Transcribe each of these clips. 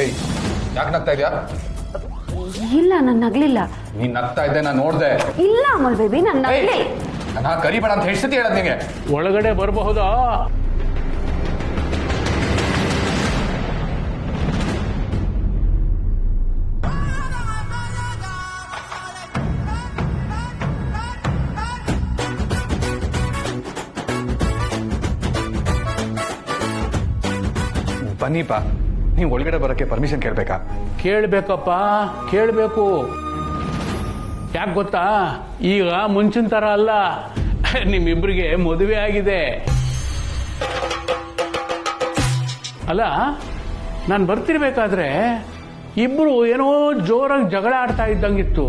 ಏಯ್ ಯಾಕೆ ನಗ್ತಾ ಇದೆಯಾ? ಇಲ್ಲ ನಾನು ನಗ್ಲಿಲ್ಲ. ನೀನ್ ನಗ್ತಾ ಇದ್ದೆ ನಾನು ನೋಡ್ದೆ. ಇಲ್ಲ ಅಮಲ್ ಬೇಬಿ ನಾನು ನಗ್ಲಿ. ನಾ ಕರಿಬೇಡ ಅಂತ ಎಷ್ಟು ಸತಿ ಹೇಳದ್ ನಿಂಗೆ? ಒಳಗಡೆ ಬರಬಹುದಾ? ಬನ್ನಿಪ್ಪ, ನೀವು ಒಳಗಡೆ ಬರೋಕ್ಕೆ ಪರ್ಮಿಷನ್ ಕೇಳ್ಬೇಕಾ? ಕೇಳಬೇಕಪ್ಪ, ಕೇಳಬೇಕು. ಯಾಕೆ ಗೊತ್ತಾ, ಈಗ ಮುಂಚಿನ ತರ ಅಲ್ಲ, ನಿಮ್ಮಿಬ್ಬರಿಗೆ ಮದುವೆ ಆಗಿದೆ. ಅಲ್ಲ, ನಾನು ಬರ್ತಿರ್ಬೇಕಾದ್ರೆ ಇಬ್ರು ಏನೋ ಜೋರಾಗಿ ಜಗಳ ಆಡ್ತಾ ಇದ್ದಂಗಿತ್ತು.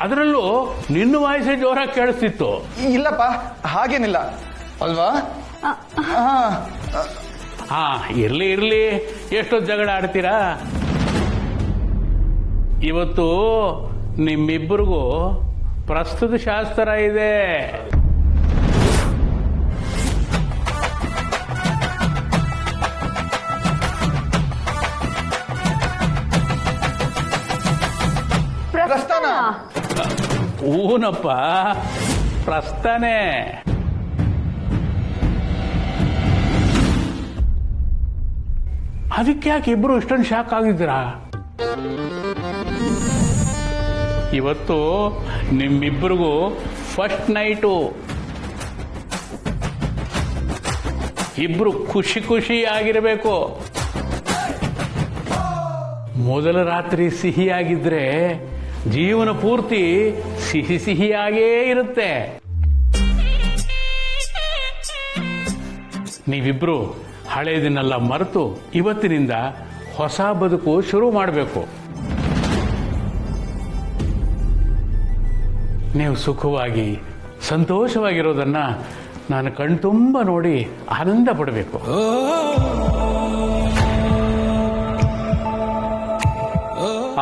ಅದರಲ್ಲೂ ನಿನ್ನ ವಾಯ್ಸೇ ಜೋರಾಗಿ ಕೇಳಿಸ್ತಿತ್ತು. ಇಲ್ಲಪ್ಪ, ಹಾಗೇನಿಲ್ಲ ಅಲ್ವಾ? ಹಾ, ಇರ್ಲಿ, ಎಷ್ಟೊತ್ತು ಜಗಳ ಆಡ್ತೀರಾ? ಇವತ್ತು ನಿಮ್ಮಿಬ್ಬರಿಗೂ ಪ್ರಸ್ತುತ ಶಾಸ್ತ್ರ ಇದೆ. ಪ್ರಸ್ಥಾನ? ಊನಪ್ಪ, ಪ್ರಸ್ಥಾನೆ. ಅದಕ್ಕೆ ಯಾಕೆ ಇಬ್ರು ಇಷ್ಟೊಂದು ಶಾಕ್ ಆಗಿದ್ದೀರಾ? ಇವತ್ತು ನಿಮ್ಮಿಬ್ಬರಿಗೂ ಫಸ್ಟ್ ನೈಟು. ಇಬ್ರು ಖುಷಿ ಆಗಿರಬೇಕು. ಮೊದಲ ರಾತ್ರಿ ಸಿಹಿಯಾಗಿದ್ರೆ ಜೀವನ ಪೂರ್ತಿ ಸಿಹಿಯಾಗೇ ಇರುತ್ತೆ. ನೀವಿಬ್ರು ಹಳೆಯದನ್ನೆಲ್ಲ ಮರೆತು ಇವತ್ತಿನಿಂದ ಹೊಸ ಬದುಕು ಶುರು ಮಾಡಬೇಕು. ನೀವು ಸುಖವಾಗಿ ಸಂತೋಷವಾಗಿರೋದನ್ನ ನಾನು ಕಣ್ತುಂಬ ನೋಡಿ ಆನಂದ ಪಡಬೇಕು.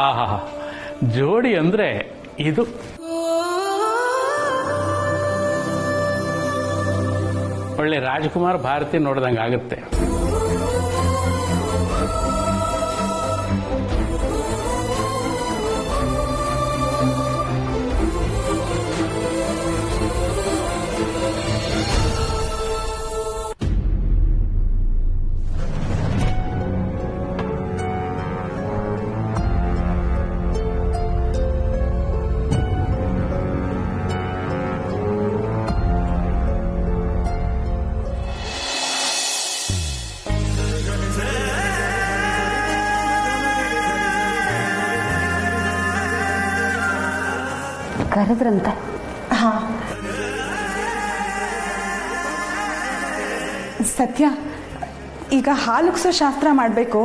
ಆಹಾ, ಜೋಡಿ ಅಂದ್ರೆ ಇದು. ಒಳ್ಳೆ ರಾಜ್ಕುಮಾರ್ ಭಾರತಿ ನೋಡ್ದಂಗೆ ಆಗುತ್ತೆ. ಕರೆದ್ರಂತೆ. ಹಾ ಸತ್ಯ, ಈಗ ಹಾಲುಕ್ಸೋ ಶಾಸ್ತ್ರ ಮಾಡಬೇಕು.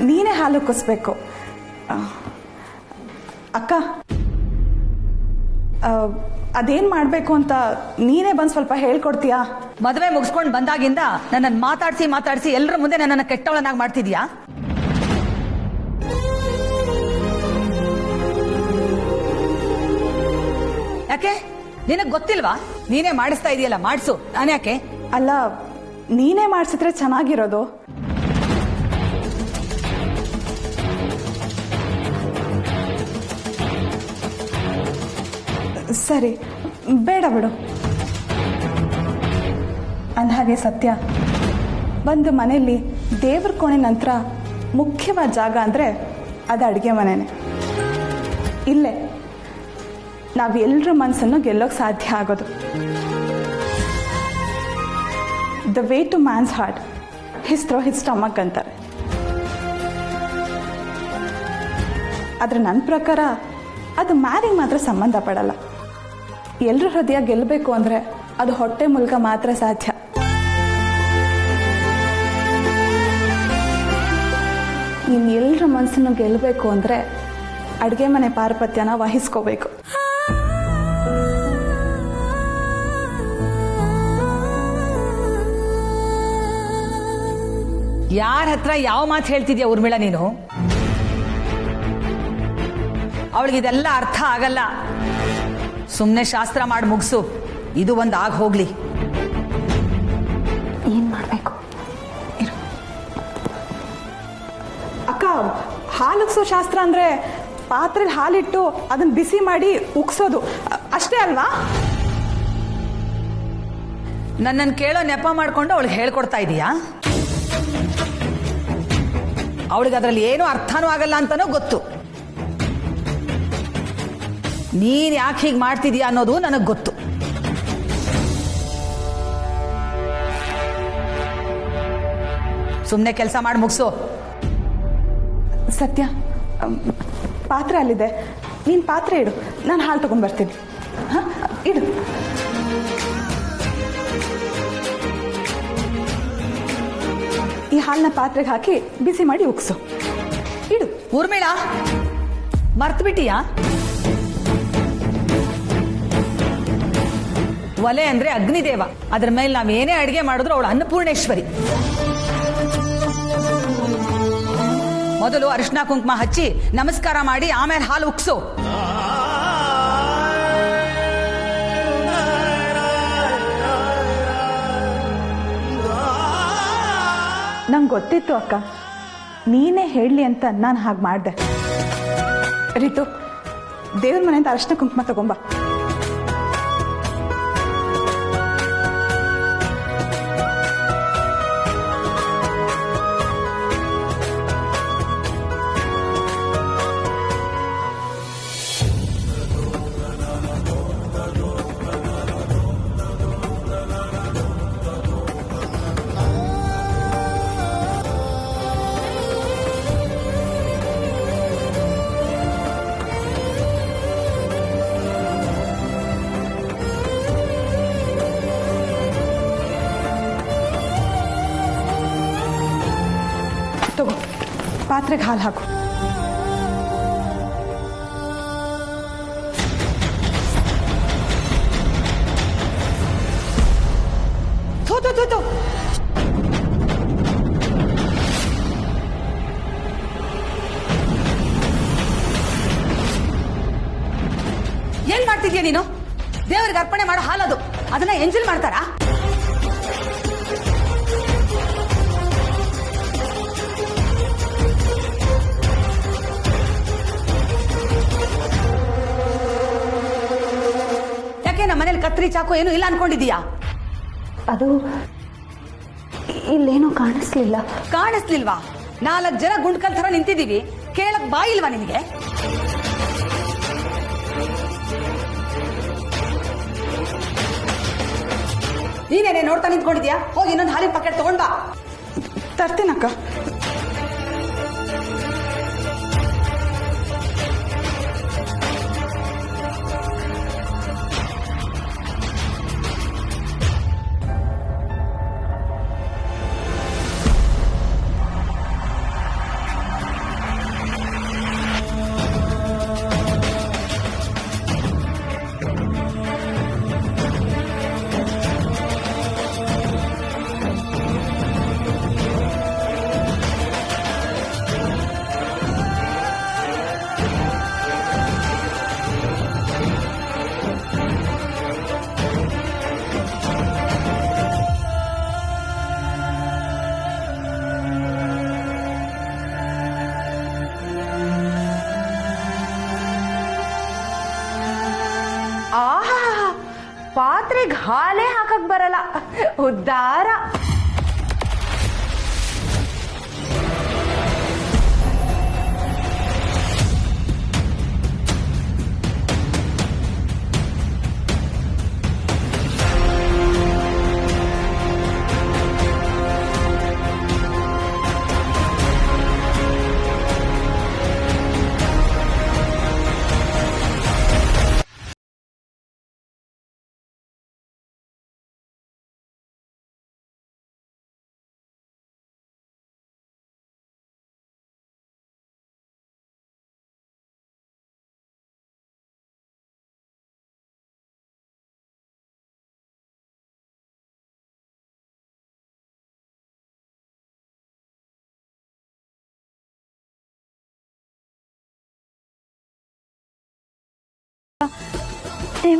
ನೀನೇ ಹಾಲುಕ್ಕಿಸ್ಬೇಕು. ಅಕ್ಕ, ಅದೇನು ಮಾಡಬೇಕು ಅಂತ ನೀನೇ ಬಂದು ಸ್ವಲ್ಪ ಹೇಳ್ಕೊಡ್ತೀಯಾ? ಮದುವೆ ಮುಗಿಸ್ಕೊಂಡು ಬಂದಾಗಿಂದ ನನ್ನನ್ನು ಮಾತಾಡಿಸಿ ಎಲ್ಲರ ಮುಂದೆ ನನ್ನನ್ನು ಕೆಟ್ಟವಳನ್ನಾಗಿ ಮಾಡ್ತಿದ್ಯಾ? ಯಾಕೆ ನಿನಗೆ ಗೊತ್ತಿಲ್ವಾ? ನೀನೇ ಮಾಡಿಸ್ತಾ ಇದೆಯಲ್ಲ, ಮಾಡಿಸು. ನಾನ್ಯಾಕೆ? ಅಲ್ಲ, ನೀನೇ ಮಾಡಿಸಿದ್ರೆ ಚೆನ್ನಾಗಿರೋದು. ಸರಿ, ಬೇಡ ಬಿಡು. ಅಂದಹಾಗೆ ಸತ್ಯ, ಒಂದು ಮನೆಯಲ್ಲಿ ದೇವ್ರ ಕೋಣೆ ನಂತರ ಮುಖ್ಯವಾದ ಜಾಗ ಅಂದರೆ ಅದು ಅಡುಗೆ ಮನೆಯೇ. ಇಲ್ಲೇ ನಾವು ಎಲ್ಲರ ಮನಸ್ಸನ್ನು ಗೆಲ್ಲೋಕೆ ಸಾಧ್ಯ ಆಗೋದು. The way to man's heart is through his stomach ಅಂತಾರೆ. ಆದರೆ ನನ್ನ ಪ್ರಕಾರ ಅದು ಮ್ಯಾರಿಗೆ ಮಾತ್ರ ಸಂಬಂಧ ಪಡಲ್ಲ. ಎಲ್ಲರ ಹೃದಯ ಗೆಲ್ಲಬೇಕು ಅಂದರೆ ಅದು ಹೊಟ್ಟೆ ಮೂಲಕ ಮಾತ್ರ ಸಾಧ್ಯ. ನೀನು ಎಲ್ಲರ ಮನಸ್ಸನ್ನು ಗೆಲ್ಲಬೇಕು ಅಂದರೆ ಅಡುಗೆ ಮನೆ ಪಾರಪತ್ಯನ ವಹಿಸ್ಕೋಬೇಕು. ಯಾರ ಹತ್ರ ಯಾವ ಮಾತು ಹೇಳ್ತಿದ್ಯಾ ಊರ್ಮಿಳಾ ನೀನು? ಅವಳಿಗೆ ಇದೆಲ್ಲ ಅರ್ಥ ಆಗಲ್ಲ. ಸುಮ್ಮನೆ ಶಾಸ್ತ್ರ ಮಾಡಿ ಮುಗಿಸು. ಇದು ಒಂದು ಆಗ ಹೋಗ್ಲಿ. ಏನ್ ಮಾಡಬೇಕು? ಹಾಲುಗ್ಸೋ ಶಾಸ್ತ್ರ ಅಂದ್ರೆ ಪಾತ್ರೆಲಿ ಹಾಲಿಟ್ಟು ಅದನ್ನ ಬಿಸಿ ಮಾಡಿ ಉಗ್ಸೋದು ಅಷ್ಟೇ ಅಲ್ವಾ? ನನ್ನನ್ನು ಕೇಳೋ ನೆಪ ಮಾಡ್ಕೊಂಡು ಅವಳಿಗೆ ಹೇಳ್ಕೊಡ್ತಾ ಇದೀಯಾ? ಅವಳಿಗೆ ಅದರಲ್ಲಿ ಏನೂ ಅರ್ಥನೂ ಆಗಲ್ಲ ಅಂತಾನೂ ಗೊತ್ತು. ನೀನ್ ಯಾಕೆ ಹೀಗೆ ಮಾಡ್ತಿದೀಯ ಅನ್ನೋದು ನನಗೆ ಗೊತ್ತು. ಸುಮ್ಮನೆ ಕೆಲಸ ಮಾಡಿ ಮುಗಿಸು. ಸತ್ಯ, ಪಾತ್ರೆ ಅಲ್ಲಿದೆ, ನೀನು ಪಾತ್ರೆ ಇಡು, ನಾನು ಹಾಲು ತಗೊಂಡ್ಬರ್ತೀನಿ. ಹಾಂ, ಇಡು. ಈ ಹಾಲನ್ನ ಪಾತ್ರೆಗೆ ಹಾಕಿ ಬಿಸಿ ಮಾಡಿ ಉಗ್ಸು. ಇಡು. ಊರ್ಮಿಳಾ, ಮರ್ತು ಬಿಟ್ಟಿಯಾ? ಒಲೆ ಅಂದ್ರೆ ಅಗ್ನಿದೇವ. ಅದ್ರ ಮೇಲೆ ನಾವೇನೇ ಅಡಿಗೆ ಮಾಡಿದ್ರು ಅವಳು ಅನ್ನಪೂರ್ಣೇಶ್ವರಿ. ಮೊದಲು ಅರಿಶಿನ ಕುಂಕುಮ ಹಚ್ಚಿ ನಮಸ್ಕಾರ ಮಾಡಿ ಆಮೇಲೆ ಹಾಲು ಉಕ್ಸು. ನಂಗೆ ಗೊತ್ತಿತ್ತು ಅಕ್ಕ, ನೀನೇ ಹೇಳಲಿ ಅಂತ ನಾನು ಹಾಗೆ ಮಾಡಿದೆ. ರೀತು, ದೇವ್ರ ಮನೆಯಿಂದ ಅರಿಶಿನ ಕುಂಕುಮ ತಗೊಂಬ. ತಗೋ, ಪಾತ್ರೆಗೆ ಹಾಲು ಹಾಕು. ಥು ಥು ಥು ಥು. ಏನ್ ಮಾಡ್ತಿದ್ಯಾ ನೀನು? ದೇವರಿಗೆ ಅರ್ಪಣೆ ಮಾಡೋ ಹಾಲದು, ಅದನ್ನ ಎಂಜಲ್ ಮಾಡ್ತಾರಾ? ಯಾಕೆ ನಮ್ಮ ಮನೇಲಿ ಕತ್ರಿ ಚಾಕು ಏನು ಇಲ್ಲ ಅನ್ಕೊಂಡಿದೀಯಾ? ಅದು ಇಲ್ಲೇನೂ ಕಾಣಿಸ್ಲಿಲ್ಲ. ಕಾಣಿಸ್ಲಿಲ್ವಾ? 4 ಜನ ಗುಂಡ್ಕಲ್ ತರ ನಿಂತಿದೀವಿ, ಕೇಳಕ್ ಬಾಯಿಲ್ವಾ ನಿನಗೆ? ನೀನೇನೆ ನೋಡ್ತಾ ನಿಂತ್ಕೊಂಡಿದ್ಯಾ? ಹೋಗಿ ಇನ್ನೊಂದು ಹಾಲಿನ ಪ್ಯಾಕೆಟ್ ತಗೊಂಡ್ ಬಾ. ತರ್ತೀನಕ್ಕ. ಆಹಾ, ಪಾತ್ರೆಗೆ ಹಾಲೇ ಹಾಕಕ್ ಬರಲ್ಲ, ಉದ್ದಾರ.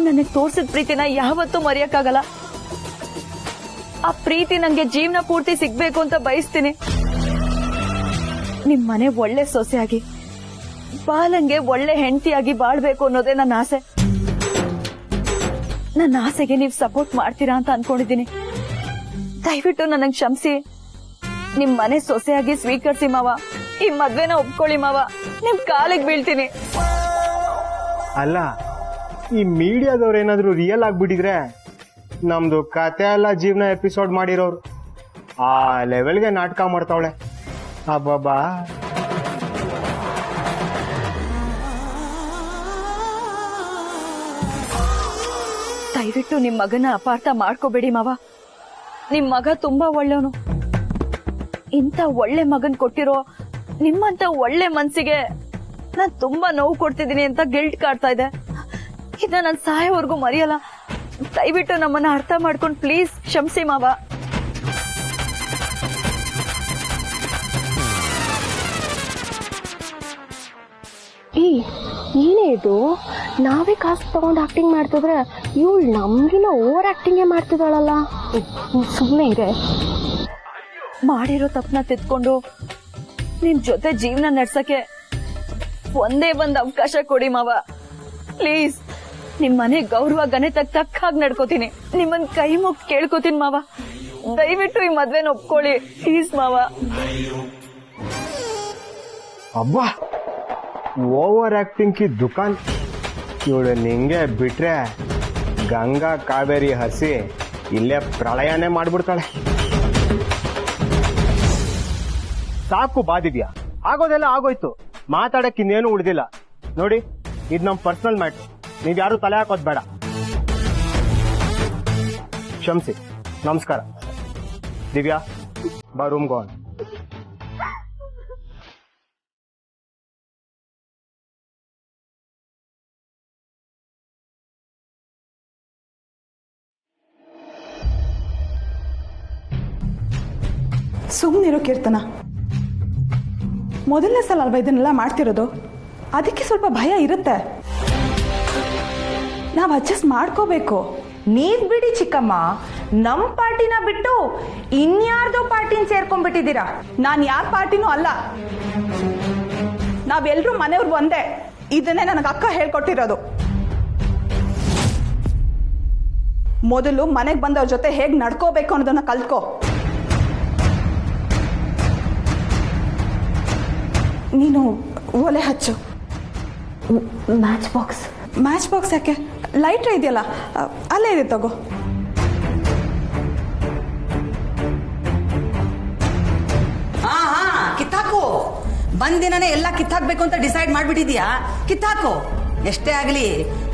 ನನಗೆ ತೋರ್ಸಿದ ಪ್ರೀತಿನ ಯಾವತ್ತೂ ಮರೆಯಕ್ಕಾಗಲ್ಲ. ಆ ಪ್ರೀತಿ ನಂಗೆ ಜೀವನ ಪೂರ್ತಿ ಸಿಗ್ಬೇಕು ಅಂತ ಬಯಸ್ತೀನಿ. ನಿಮ್ ಮನೆ ಒಳ್ಳೆ ಸೊಸೆಯಾಗಿ ಬಾಲಂಗೆ ಒಳ್ಳೆ ಹೆಂಡತಿಯಾಗಿ ಬಾಳ್ಬೇಕು ಅನ್ನೋದೇ ನನ್ನ ಆಸೆ. ನನ್ನ ಆಸೆಗೆ ನೀವ್ ಸಪೋರ್ಟ್ ಮಾಡ್ತೀರಾ ಅಂತ ಅನ್ಕೊಂಡಿದ್ದೀನಿ. ದಯವಿಟ್ಟು ನನಗ್ ಕ್ಷಮಿಸಿ. ನಿಮ್ ಮನೆ ಸೊಸೆಯಾಗಿ ಸ್ವೀಕರಿಸಿ ಮಾವ. ಈ ಮದ್ವೆನ ಒಪ್ಕೊಳ್ಳಿ ಮಾವ. ನಿಮ್ ಕಾಲಿಗೆ ಬೀಳ್ತೀನಿ. ಅಲ್ಲ, ಈ ಮೀಡಿಯಾದವ್ರು ಏನಾದ್ರು ರಿಯಲ್ ಆಗ್ಬಿಟ್ಟಿದ್ರೆ ನಮ್ದು ಕತೆ ಎಲ್ಲ ಜೀವನ ಎಪಿಸೋಡ್ ಮಾಡಿರೋರು ಆ ಲೆವೆಲ್ಗೆ ನಾಟಕ ಮಾಡ್ತಾವಳೆ. ಅಬ್ಬಬ್ಬಾ. ದಯವಿಟ್ಟು ನಿಮ್ ಮಗನ ಅಪಾರ್ಥ ಮಾಡ್ಕೋಬೇಡಿ ಮಾವ. ನಿಮ್ ಮಗ ತುಂಬಾ ಒಳ್ಳೆಯವನು. ಇಂಥ ಒಳ್ಳೆ ಮಗನ್ ಕೊಟ್ಟಿರೋ ನಿಮ್ಮಂತ ಒಳ್ಳೆ ಮನ್ಸಿಗೆ ನಾನ್ ತುಂಬಾ ನೋವು ಕೊಡ್ತಿದ್ದೀನಿ ಅಂತ ಗಿಲ್ಟ್ ಕಾಡ್ತಾ ಇದೆ. ಇದನ್ನ ನಾನ್ ಸಾಯೋವರೆಗೂ ಮರೆಯಲ್ಲ. ದಯವಿಟ್ಟು ನಮ್ಮನ್ನ ಅರ್ಥ ಮಾಡ್ಕೊಂಡು ಪ್ಲೀಸ್ ಕ್ಷಮಿಸಿ ಮಾವ. ಏನೇ ಇದು, ನಾವೇ ಕಾಸು ತಗೊಂಡು ಆಕ್ಟಿಂಗ್ ಮಾಡ್ತಿದ್ರೆ ಇವಳು ನಮ್ಗಿನ ಓವರ್ ಆಕ್ಟಿಂಗೇ ಮಾಡ್ತಿದ್ದಾಳಲ್ಲ. ಸುಮ್ಮನೆ ಇದೆ. ಮಾಡಿರೋ ತಪ್ಪನ ತಿದ್ಕೊಂಡು ನಿಮ್ ಜೊತೆ ಜೀವನ ನಡ್ಸಕ್ಕೆ ಒಂದೇ ಒಂದ್ ಅವಕಾಶ ಕೊಡಿ ಮಾವ. ಪ್ಲೀಸ್, ನಿಮ್ ಮನೆ ಗೌರವ ಘನತೆಗೆ ತಕ್ಕ ಹಾಗೆ ನಡ್ಕೋತೀನಿ. ನಿಮ್ಮನ್ ಕೈ ಮುಗ್ದು ಕೇಳ್ಕೋತೀನಿ ಮಾವ. ದಯವಿಟ್ಟು ಈ ಮದ್ವೆನ ಒಪ್ಕೊಳ್ಳಿ ಪ್ಲೀಸ್ ಮಾವ. ಅಬ್ಬಾ, ಓವರ್ ಆಕ್ಟಿಂಗ್ ಕಿ ದುಕಾನ್. ಇವಳು ನಿಂಗೆ ಬಿಟ್ರೆ ಗಂಗಾ ಕಾವೇರಿ ಹಸಿ ಇಲ್ಲೇ ಪ್ರಳಯನೇ ಮಾಡ್ಬಿಡ್ತಾಳೆ. ಸಾಕು ಬಾದಿದ್ಯಾ, ಆಗೋದೆಲ್ಲ ಆಗೋಯ್ತು. ಮಾತಾಡಕ್ ಇನ್ನೇನು ಉಳಿದಿಲ್ಲ. ನೋಡಿ, ಇದು ನಮ್ ಪರ್ಸನಲ್ ಮ್ಯಾಟ್ರ್. ನೀವ್ ಯಾರು ತಲೆ ಹಾಕೋದ್ ಬೇಡ. ಕ್ಷಮಿಸಿ. ನಮಸ್ಕಾರ. ದಿವ್ಯಾ, ಬಾ ರೂಮ್ ಗೋನ್. ಸುಮ್ಮನಿರೋ ಕೀರ್ತನ. ಮೊದಲನೇ ಸಲ ಅಲ್ವಾ ಇದನ್ನೆಲ್ಲ ಮಾಡ್ತಿರೋದು, ಅದಕ್ಕೆ ಸ್ವಲ್ಪ ಭಯ ಇರುತ್ತೆ. ನಾವು ಅಡ್ಜಸ್ಟ್ ಮಾಡ್ಕೋಬೇಕು. ನೀವ್ ಬಿಡಿ ಚಿಕ್ಕಮ್ಮ, ನಮ್ ಪಾರ್ಟಿನ ಬಿಟ್ಟು ಇನ್ಯಾರ್ದೋ ಪಾರ್ಟಿನ ಸೇರ್ಕೊಂಡ್ಬಿಟ್ಟಿದ್ದೀರಾ. ನಾನು ಯಾರ ಪಾರ್ಟಿನೂ ಅಲ್ಲ. ನಾವೆಲ್ಲರೂ ಮನೆಯವ್ರು ಒಂದೇ. ಇದನ್ನೇ ನನಗೆ ಅಕ್ಕ ಹೇಳ್ಕೊಟ್ಟಿರೋದು. ಮೊದಲು ಮನೆಗೆ ಬಂದವ್ರ ಜೊತೆ ಹೇಗೆ ನಡ್ಕೋಬೇಕು ಅನ್ನೋದನ್ನ ಕಲ್ತ್ಕೋ. ನೀನು ಒಲೆ ಹಚ್ಚು. ಮ್ಯಾಚ್ ಬಾಕ್ಸ್ ಯಾಕೆ? ಲೈಟ್ರ್ ಇದೆಯಲ್ಲ, ಅಲ್ಲೇ ಇದೆ, ತಗೋ. ಹಾ ಕಿತ್ತಾಕು. ಬಂದಿನೇ ಎಲ್ಲ ಕಿತ್ತಾಕ್ಬೇಕು ಅಂತ ಡಿಸೈಡ್ ಮಾಡ್ಬಿಟ್ಟಿದ್ಯಾ? ಕಿತ್ತಾಕು. ಎಷ್ಟೇ ಆಗ್ಲಿ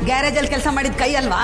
ಗ್ಯಾರೇಜ್ ಅಲ್ಲಿ ಕೆಲಸ ಮಾಡಿದ ಕೈ ಅಲ್ವಾ?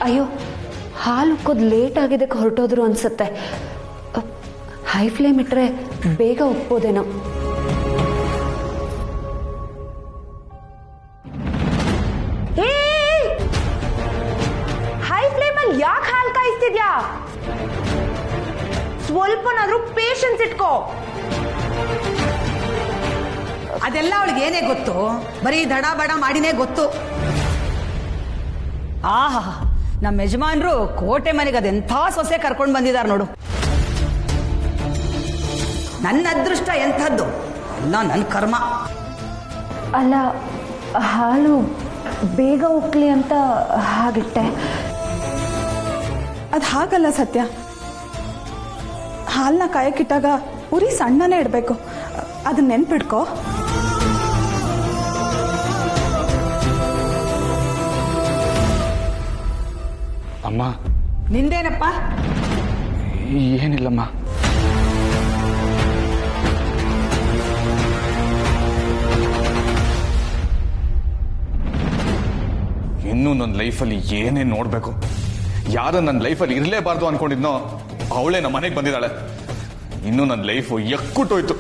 ಅಯ್ಯೋ, ಹಾಲು ಉಕ್ಕೋದು ಲೇಟ್ ಆಗಿದ್ದಕ್ಕೆ ಹೊರಟೋದ್ರು ಅನ್ಸುತ್ತೆ. ಹೈ ಫ್ಲೇಮ್ ಇಟ್ರೆ ಬೇಗ ಉಕ್ಬೋದೇನೋ. ಹೈ ಫ್ಲೇಮ್ ಅಲ್ಲಿ ಯಾಕೆ ಹಾಲು ಕಾಯಿಸ್ತಿದ್ಯಾ? ಸ್ವಲ್ಪನಾದ್ರೂ ಪೇಷನ್ಸ್ ಇಟ್ಕೋ. ಅದೆಲ್ಲ ಅವಳಿಗೆ ಏನೇ ಗೊತ್ತು, ಬರೀ ದಡ ಬಡ ಮಾಡಿನೇ ಗೊತ್ತು. ಆಹಾ, ನಮ್ಮ ಯಜಮಾನ್ರು ಕೋಟೆ ಮನೆಗೆ ಅದೆಂಥ ಸೊಸೆ ಕರ್ಕೊಂಡು ಬಂದಿದ್ದಾರೆ ನೋಡು. ನನ್ನ ಅದೃಷ್ಟ ಎಂಥದ್ದು, ಎಲ್ಲ ನನ್ನ ಕರ್ಮ. ಅಲ್ಲ, ಹಾಲು ಬೇಗ ಉಕ್ಲಿ ಅಂತ ಹಾಗಿಟ್ಟೆ. ಅದು ಹಾಗಲ್ಲ ಸತ್ಯ. ಹಾಲನ್ನ ಕಾಯಕ್ಕಿಟ್ಟಾಗ ಉರಿ ಸಣ್ಣನೇ ಇಡಬೇಕು. ಅದನ್ನ ನೆನ್ಪಿಡ್ಕೋ. ಅಮ್ಮ. ನಿಂದೇನಪ್ಪ? ಏನಿಲ್ಲಮ್ಮ. ಇನ್ನೂ ನನ್ನ ಲೈಫಲ್ಲಿ ಏನೇನು ನೋಡ್ಬೇಕು, ಯಾರು ನನ್ನ ಲೈಫಲ್ಲಿ ಇರಲೇಬಾರ್ದು ಅನ್ಕೊಂಡಿದ್ನೋ ಅವಳೇ ನಮ್ಮ ಮನೆಗೆ ಬಂದಿದ್ದಾಳೆ. ಇನ್ನೂ ನನ್ನ ಲೈಫು ಎಕ್ಕುಟ್ಟೋಯ್ತು.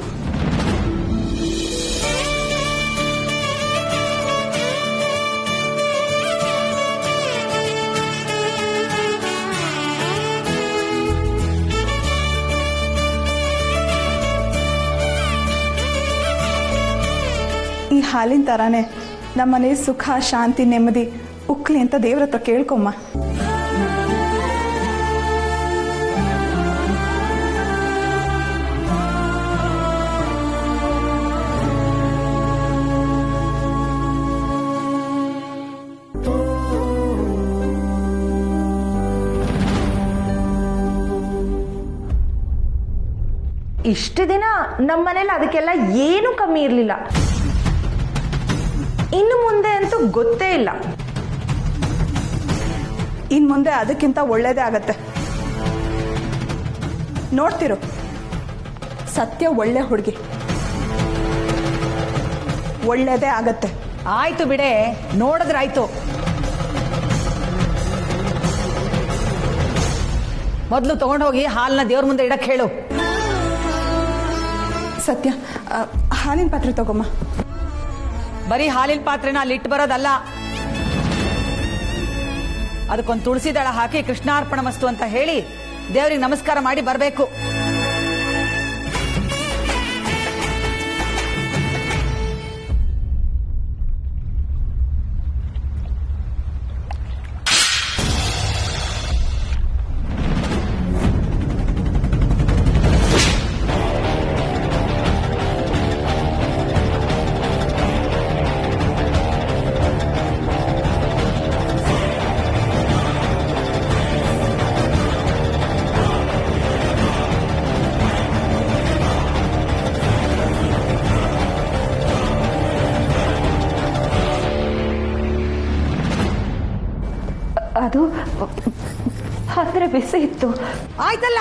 ಈ ಹಾಲಿನ ಥರನೇ ನಮ್ಮನೆ ಸುಖ ಶಾಂತಿ ನೆಮ್ಮದಿ ಉಕ್ಲಿ ಅಂತ ದೇವ್ರ ಹತ್ರ ಕೇಳ್ಕೊಮ್ಮ. ಇಷ್ಟು ದಿನ ನಮ್ಮನೇಲಿ ಅದಕ್ಕೆಲ್ಲ ಏನೂ ಕಮ್ಮಿ ಇರಲಿಲ್ಲ. ಇನ್ನು ಮುಂದೆ ಅಂತೂ ಗೊತ್ತೇ ಇಲ್ಲ. ಇನ್ ಮುಂದೆ ಅದಕ್ಕಿಂತ ಒಳ್ಳೇದೇ ಆಗತ್ತೆ. ನೋಡ್ತಿರು, ಸತ್ಯ ಒಳ್ಳೆ ಹುಡುಗಿ, ಒಳ್ಳೇದೇ ಆಗತ್ತೆ. ಆಯ್ತು ಬಿಡೆ, ನೋಡಿದ್ರಾಯ್ತು. ಮೊದಲು ತಗೊಂಡೋಗಿ ಹಾಲನ್ನ ದೇವ್ರ ಮುಂದೆ ಇಡಕ್ ಹೇಳು. ಸತ್ಯ, ಹಾಲಿನ ಪಾತ್ರೆ ತಗೊಮ್ಮ. ಬರೀ ಹಾಲಿನ ಪಾತ್ರೆನ ಅಲ್ಲಿ ಇಟ್ಟು ಬರೋದಲ್ಲ, ಅದಕ್ಕೊಂದು ತುಳಸಿ ದಳ ಹಾಕಿ ಕೃಷ್ಣಾರ್ಪಣ ಮಸ್ತು ಅಂತ ಹೇಳಿ ದೇವರಿಗೆ ನಮಸ್ಕಾರ ಮಾಡಿ ಬರಬೇಕು. ಅದು ಹತ್ತಿರ ಬಿಸಿ ಇತ್ತು. ಆಯ್ತಲ್ಲ,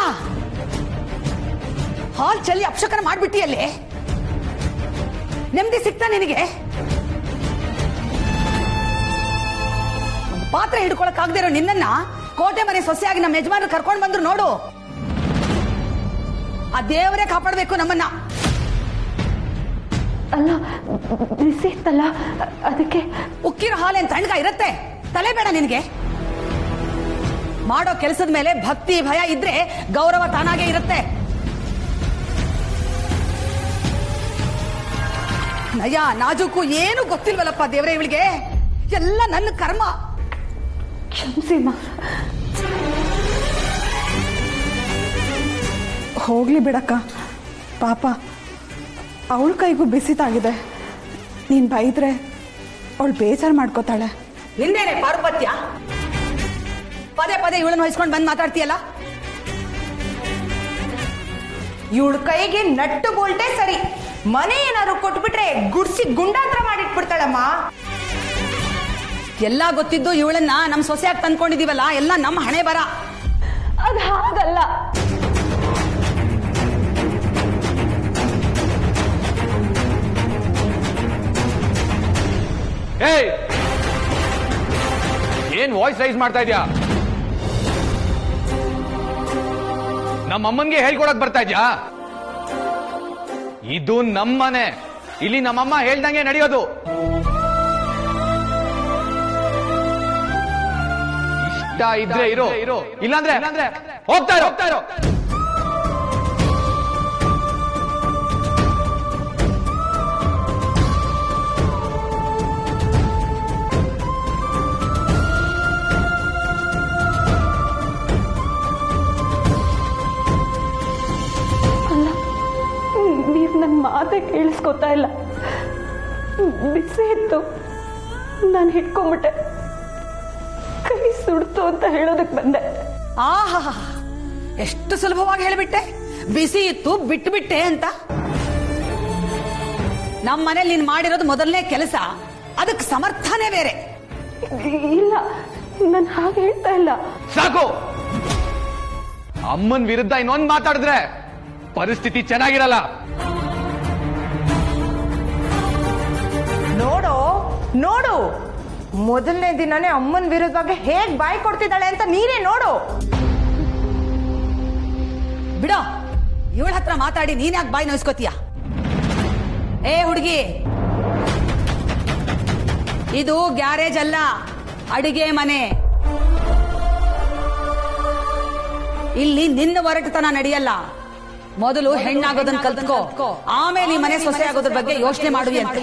ಹಾಲ್ ಚಲ್ಲಿ ಅಪಶಕನ ಮಾಡ್ಬಿಟ್ಟಿಯಲ್ಲೇ. ನೆಮ್ಮದಿ ಸಿಗ್ತಾ ನಿನಗೆ? ಒಂದು ಪಾತ್ರೆ ಹಿಡ್ಕೊಳಕ್ ಆಗದೆ ಇರೋ ನಿನ್ನನ್ನ ಕೋಟೆ ಮನೆ ಸೊಸೆಯಾಗಿ ನಮ್ಮ ಯಜಮಾನರು ಕರ್ಕೊಂಡು ಬಂದ್ರು ನೋಡು. ಆ ದೇವರೇ ಕಾಪಾಡಬೇಕು ನಮ್ಮನ್ನ. ಅಲ್ಲ, ಬಿಸಿ ಇತ್ತಲ್ಲ ಅದಕ್ಕೆ. ಉಕ್ಕಿರೋ ಹಾಲೇನ್ ತಣ್ಣಗ ಇರತ್ತೆ? ತಲೆ ಬೇಡ ನಿನಗೆ? ಮಾಡೋ ಕೆಲಸದ ಮೇಲೆ ಭಕ್ತಿ ಭಯ ಇದ್ರೆ ಗೌರವ ತಾನಾಗೆ ಇರುತ್ತೆ. ನಯ ನಾಜೂಕು ಏನು ಗೊತ್ತಿಲ್ವಲ್ಲಪ್ಪ ದೇವ್ರೆ ಇವಳಿಗೆ. ಎಲ್ಲ ನನ್ನ ಕರ್ಮ. ಕ್ಷಮಿಸಿಮ್ಮ. ಹೋಗ್ಲಿ ಬಿಡಕ್ಕ, ಪಾಪ ಅವಳ ಕೈಗೂ ಬಿಸಿತಾಗಿದೆ. ನೀನ್ ಬೈದ್ರೆ ಅವಳು ಬೇಜಾರು ಮಾಡ್ಕೋತಾಳೆ. ನಿಂದೇನೆ ಪಾರುಪತ್ಯ? ಪದೇ ಪದೇ ಇವಳನ್ನು ವಹಿಸ್ಕೊಂಡು ಬಂದು ಮಾತಾಡ್ತೀಯಲ್ಲ. ಇವಳ ಕೈಗೆ ನಟ್ಟು ಬೋಲ್ಟೇ ಸರಿ. ಮನೆ ಏನಾದ್ರು ಕೊಟ್ಬಿಟ್ರೆ ಗುಡ್ಸಿ ಗುಂಡಾತ್ರ ಮಾಡಿಟ್ಬಿಡ್ತಾಳಮ್ಮ. ಎಲ್ಲ ಗೊತ್ತಿದ್ದು ಇವಳನ್ನ ನಮ್ ಸೊಸೆಯಾಗಿ ತಂದ್ಕೊಂಡಿದೀವಲ್ಲ, ಎಲ್ಲ ನಮ್ಮ ಹಣೆ ಬರ. ಅದು ಹಾಗಲ್ಲ. ಏನ್ ವಾಯ್ಸ್ ರೈಸ್ ಮಾಡ್ತಾ ಇದ್ಯಾ? ನಮ್ಮಮ್ಮನ್ಗೆ ಹೇಳ್ಕೊಡಕ್ ಬರ್ತಾ ಇದ್ಯಾ? ಇದು ನಮ್ಮನೆ, ಇಲ್ಲಿ ನಮ್ಮಮ್ಮ ಹೇಳ್ದಂಗೆ ನಡೆಯೋದು. ಇಷ್ಟ ಇದ್ರೆ ಇರೋ, ಇಲ್ಲಾಂದ್ರೆ ಹೋಗ್ತಾ ಇರೋ. ನೀವು ನನ್ನ ಮಾತೇ ಕೇಳಿಸ್ಕೊತಾ ಇಲ್ಲ. ಬಿಸಿ ಇತ್ತು, ನಾನು ಹಿಡ್ಕೊಂಡ್ಬಿಟ್ಟೆ. ಕೈ ಸುಡ್ತು ಅಂತ ಹೇಳೋದಕ್ಕೆ ಬಂದೆ. ಆಹಾ, ಎಷ್ಟು ಸುಲಭವಾಗಿ ಹೇಳಿಬಿಟ್ಟೆ. ಬಿಸಿ ಇತ್ತು ಬಿಟ್ಟುಬಿಟ್ಟೆ ಅಂತ. ನಮ್ಮ ಮನೇಲಿ ನೀನ್ ಮಾಡಿರೋದು ಮೊದಲನೇ ಕೆಲಸ, ಅದಕ್ಕೆ ಸಮರ್ಥನೆ ಬೇರೆ. ಇಲ್ಲ, ನಾನು ಹಾಗೆ ಹೇಳ್ತಾ ಇಲ್ಲ. ಸಾಕು. ಅಮ್ಮನ್ ವಿರುದ್ಧ ಇನ್ನೊಂದ್ ಮಾತಾಡಿದ್ರೆ ಪರಿಸ್ಥಿತಿ ಚೆನ್ನಾಗಿರಲ್ಲ. ನೋಡು ನೋಡು, ಮೊದಲನೇ ದಿನನೇ ಅಮ್ಮನ ವಿರುದ್ಧವಾಗಿ ಹೇಗ್ ಬಾಯಿ ಕೊಡ್ತಿದ್ದಾಳೆ ಅಂತ ನೀನೇ ನೋಡು. ಬಿಡೋ, ಇವಳ ಹತ್ರ ಮಾತಾಡಿ ನೀನ್ ಯಾಕೆ ಬಾಯಿ ನೋಯಿಸ್ಕೋತೀಯ? ಏ ಹುಡುಗಿ, ಇದು ಗ್ಯಾರೇಜ್ ಅಲ್ಲ, ಅಡಿಗೆ ಮನೆ. ಇಲ್ಲಿ ನಿನ್ನ ಹೊರಟುತನ ನಡೆಯಲ್ಲ. ಮೊದಲು ಹೆಣ್ಣಾಗೋದನ್ನ ಕಲ್ತ್ಕೋ, ಆಮೇಲೆ ಈ ಮನೆ ಸೊಸೆ ಆಗೋದ್ರ ಬಗ್ಗೆ ಯೋಚನೆ ಮಾಡು ಅಂತ.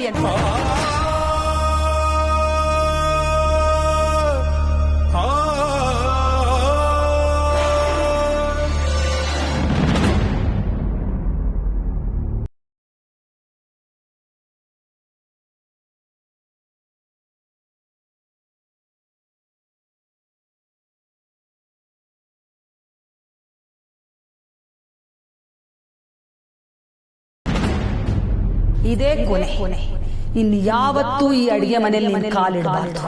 ಇದೇ ಕೊನೆ. ಇನ್ನು ಯಾವತ್ತೂ ಈ ಅಡಿಗೆ ಮನೆಯಲ್ಲಿ ಕಾಲಿಡಬಾರ್ದು.